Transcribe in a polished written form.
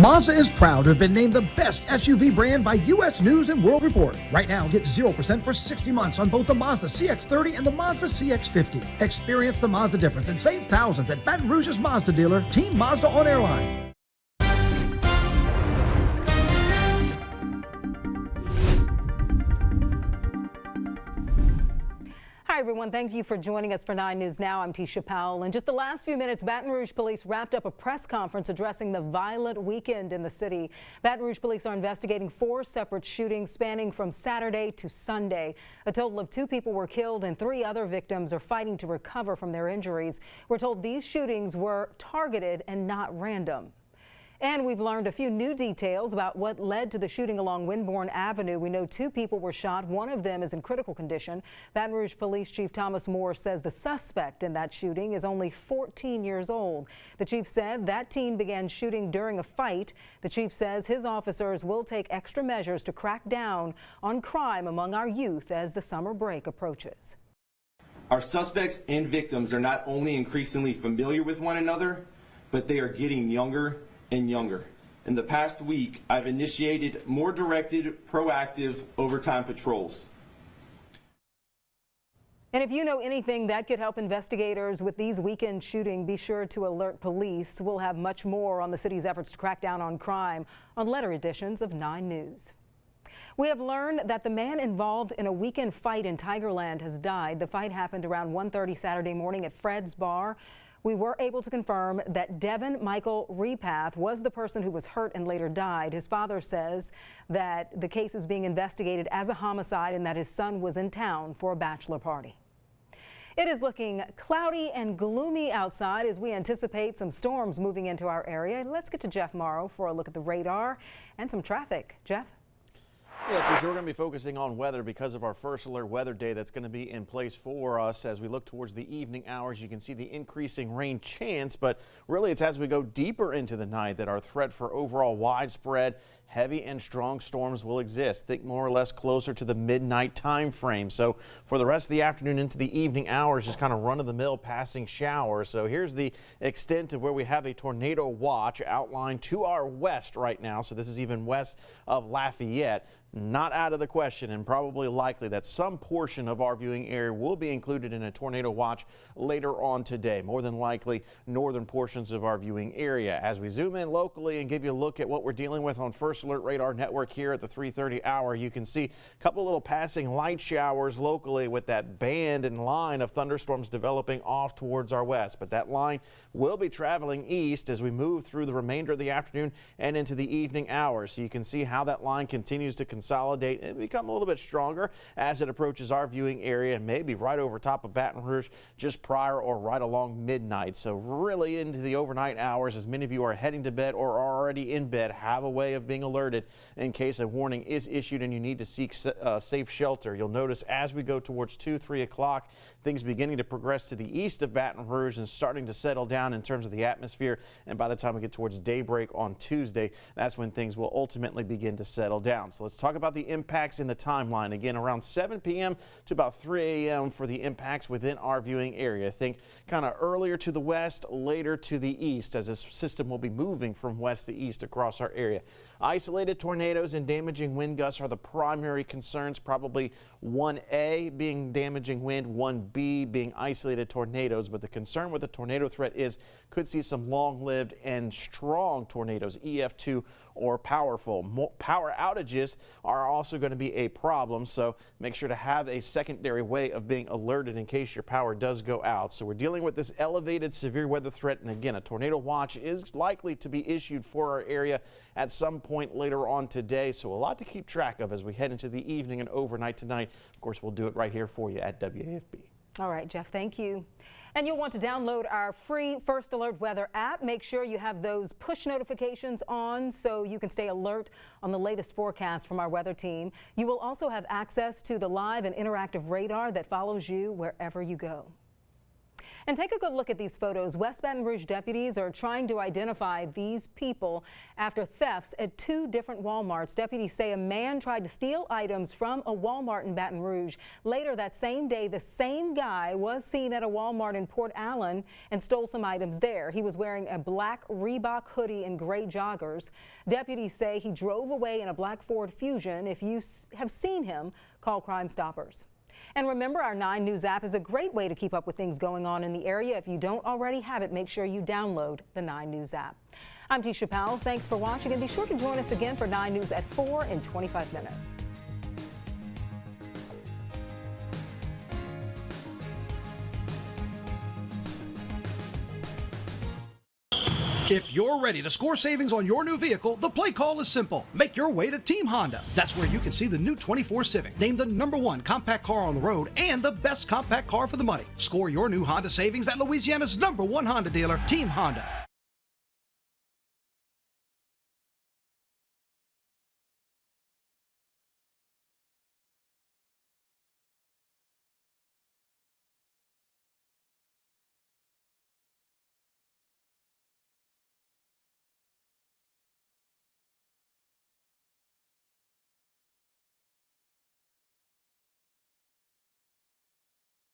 Mazda is proud to have been named the best SUV brand by U.S. News and World Report. Right now, get 0% for 60 months on both the Mazda CX-30 and the Mazda CX-50. Experience the Mazda difference and save thousands at Baton Rouge's Mazda dealer, Team Mazda on Airline. Hi, everyone. Thank you for joining us for 9 News Now. I'm Tisha Powell. In just the last few minutes, Baton Rouge police wrapped up a press conference addressing the violent weekend in the city. Baton Rouge police are investigating 4 separate shootings spanning from Saturday to Sunday. A total of 2 people were killed and 3 other victims are fighting to recover from their injuries. We're told these shootings were targeted and not random. And we've learned a few new details about what led to the shooting along Winbourne Avenue. We know 2 people were shot. One of them is in critical condition. Baton Rouge Police Chief Thomas Moore says the suspect in that shooting is only 14 years old. The chief said that teen began shooting during a fight. The chief says his officers will take extra measures to crack down on crime among our youth as the summer break approaches. Our suspects and victims are not only increasingly familiar with one another, but they are getting younger and younger. In the past week, I've initiated more directed, proactive overtime patrols. And if you know anything that could help investigators with these weekend shootings, be sure to alert police. We'll have much more on the city's efforts to crack down on crime on later editions of 9 News. We have learned that the man involved in a weekend fight in Tigerland has died. The fight happened around 1:30 Saturday morning at Fred's Bar. We were able to confirm that Devin Michael Repath was the person who was hurt and later died. His father says that the case is being investigated as a homicide and that his son was in town for a bachelor party. It is looking cloudy and gloomy outside as we anticipate some storms moving into our area. Let's get to Jeff Morrow for a look at the radar and some traffic. Jeff? Yeah, Tisha, we're going to be focusing on weather because of our first alert weather day that's going to be in place for us as we look towards the evening hours. You can see the increasing rain chance, but really it's as we go deeper into the night that our threat for overall widespread heavy and strong storms will exist. Think more or less closer to the midnight time frame. So for the rest of the afternoon into the evening hours, just kind of run-of-the-mill passing showers. So here's the extent of where we have a tornado watch outlined to our west right now. So this is even west of Lafayette. Not out of the question and probably likely that some portion of our viewing area will be included in a tornado watch later on today. More than likely northern portions of our viewing area. As we zoom in locally and give you a look at what we're dealing with on First Alert Radar Network here at the 3:30 hour, you can see a couple little passing light showers locally with that band and line of thunderstorms developing off towards our west. But that line will be traveling east as we move through the remainder of the afternoon and into the evening hours. So you can see how that line continues to consolidate and become a little bit stronger as it approaches our viewing area and maybe right over top of Baton Rouge just prior or right along midnight. So really into the overnight hours, as many of you are heading to bed or are already in bed, have a way of being alerted in case a warning is issued and you need to seek safe shelter. You'll notice as we go towards 2-3 o'clock, things beginning to progress to the east of Baton Rouge and starting to settle down in terms of the atmosphere. And by the time we get towards daybreak on Tuesday, that's when things will ultimately begin to settle down. So let's talk about the impacts in the timeline. Again, around 7 p.m. to about 3 a.m. for the impacts within our viewing area. Think kind of earlier to the west, later to the east as this system will be moving from west to east across our area. Isolated tornadoes and damaging wind gusts are the primary concerns, probably 1A being damaging wind, 1B being isolated tornadoes. But the concern with the tornado threat is could see some long-lived and strong tornadoes, EF2 or powerful. Power outages are also going to be a problem, so make sure to have a secondary way of being alerted in case your power does go out. So we're dealing with this elevated severe weather threat, and again, a tornado watch is likely to be issued for our area at some point later on today. So a lot to keep track of as we head into the evening and overnight tonight. Of course, we'll do it right here for you at WAFB. All right, Jeff, thank you. And you'll want to download our free First Alert Weather app. Make sure you have those push notifications on so you can stay alert on the latest forecast from our weather team. You will also have access to the live and interactive radar that follows you wherever you go. And take a good look at these photos. West Baton Rouge deputies are trying to identify these people after thefts at 2 different Walmarts. Deputies say a man tried to steal items from a Walmart in Baton Rouge. Later that same day, the same guy was seen at a Walmart in Port Allen and stole some items there. He was wearing a black Reebok hoodie and gray joggers. Deputies say he drove away in a black Ford Fusion. If you have seen him, call Crime Stoppers. And remember, our 9 News app is a great way to keep up with things going on in the area. If you don't already have it, make sure you download the 9 News app. I'm Tisha Powell. Thanks for watching, and be sure to join us again for 9 News at 4 in 25 minutes. If you're ready to score savings on your new vehicle, the play call is simple. Make your way to Team Honda. That's where you can see the new 24 Civic, named the #1 compact car on the road and the best compact car for the money. Score your new Honda savings at Louisiana's #1 Honda dealer, Team Honda.